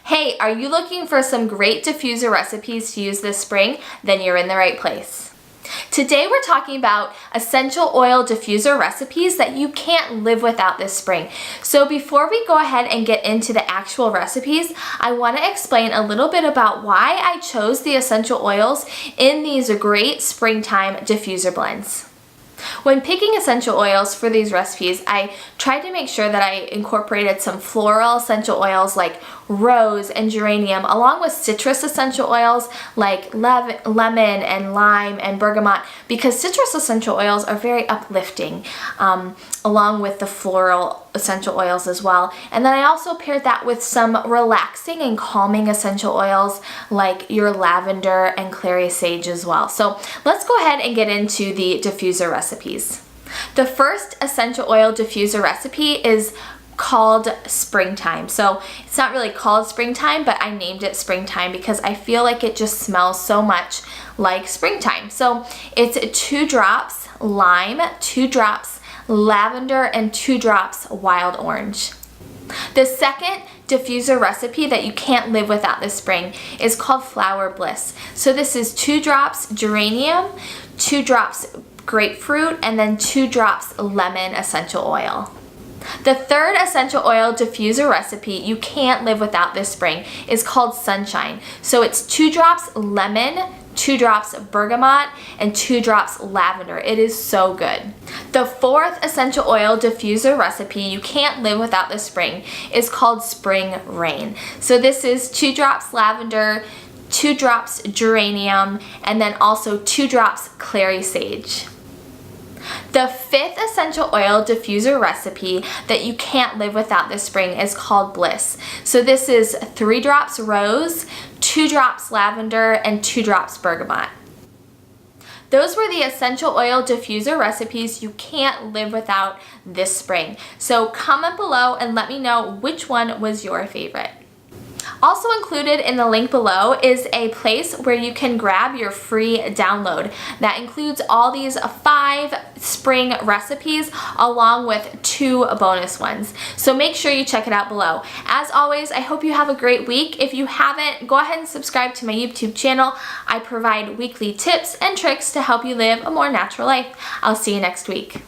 Hey, are you looking for some great diffuser recipes to use this spring? Then you're in the right place. Today we're talking about essential oil diffuser recipes that you can't live without this spring. So before we go ahead and get into the actual recipes, I want to explain a little bit about why I chose the essential oils in these great springtime diffuser blends. When picking essential oils for these recipes, I tried to make sure that I incorporated some floral essential oils like rose and geranium, along with citrus essential oils like lemon and lime and bergamot, because citrus essential oils are very uplifting, along with the floral essential oils as well. And then I also paired that with some relaxing and calming essential oils like your lavender and clary sage as well. So let's go ahead and get into the diffuser recipes. The first essential oil diffuser recipe is called Springtime. So it's not really called Springtime, but I named it Springtime because I feel like it just smells so much like springtime. So it's 2 drops lime, 2 drops lavender, and 2 drops wild orange. The second diffuser recipe that you can't live without this spring is called Flower Bliss. So this is 2 drops geranium, 2 drops grapefruit, and then 2 drops lemon essential oil. The third essential oil diffuser recipe you can't live without this spring is called Sunshine. So it's 2 drops lemon, 2 drops bergamot, and 2 drops lavender. It is so good. The fourth essential oil diffuser recipe you can't live without this spring is called Spring Rain. So this is 2 drops lavender, 2 drops geranium, and then also 2 drops clary sage. The fifth essential oil diffuser recipe that you can't live without this spring is called Bliss. So this is 3 drops rose, 2 drops lavender, and 2 drops bergamot. Those were the essential oil diffuser recipes you can't live without this spring. So comment below and let me know which one was your favorite. Also included in the link below is a place where you can grab your free download. That includes all these 5 spring recipes along with 2 bonus ones. So make sure you check it out below. As always, I hope you have a great week. If you haven't, go ahead and subscribe to my YouTube channel. I provide weekly tips and tricks to help you live a more natural life. I'll see you next week.